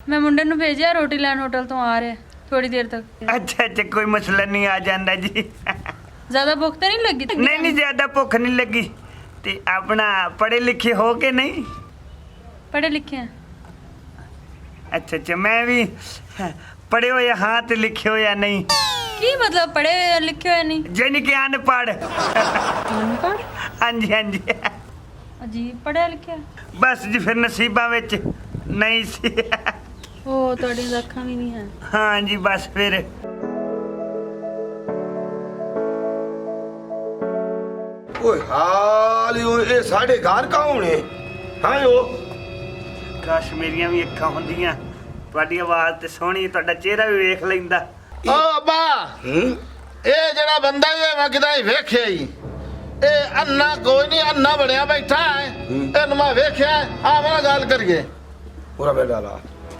मैं मुंडे नु भेजिया रोटी लैन होटल तो आ रहे थोड़ी देर तक। अच्छा अच्छा कोई मसला नहीं आ जाता जी। ज्यादा भूख तो नहीं लगी? नहीं नहीं ज्यादा भुख नहीं लगी। ते अपना पढ़े लिखे हो के नहीं? पढ़े लिखे हैं। अच्छा अच्छा मैं भी पढ़े हो या हाँ ते लिखे हो या नहीं। की मतलब पढ़े लिखे हुए नहीं? जानी कि अनपढ़। अनपढ़? हाँ जी हाँ जी। अजीब पढ़िया लिखिया। बस जी फिर नसीबां विच नहीं सी। ओ ਤੁਹਾਡੀ ਅੱਖਾਂ ਵੀ ਨਹੀਂ ਹੈ। हाँ जी बस फिर ਓਏ ਹਾਲ ਓਏ ਇਹ ਸਾਡੇ ਘਰ ਕੌਣ ਹੈ? ਹਾਂ ਉਹ ਕਾਸ਼ ਮੇਰੀਆਂ ਵੀ ਅੱਖਾਂ ਹੁੰਦੀਆਂ ਤੁਹਾਡੀ ਆਵਾਜ਼ ਤੇ ਸੋਹਣੀ ਤੁਹਾਡਾ ਚਿਹਰਾ ਵੀ ਵੇਖ ਲੈਂਦਾ। ਓ ਅੱਬਾ ਇਹ ਜਿਹੜਾ ਬੰਦਾ ਇਹ ਮੈਂ ਕਿਦਾਂ ਹੀ ਵੇਖਿਆ ਹੀ ਇਹ ਅੰਨਾ ਕੋਈ ਨਹੀਂ ਅੰਨਾ ਬਣਿਆ ਬੈਠਾ ਹੈ ਇਹਨੂੰ ਮੈਂ ਵੇਖਿਆ ਆ ਮੇਰਾ ਗੱਲ ਕਰੀਏ ਪੂਰਾ ਬੇਟਾ ਲਾ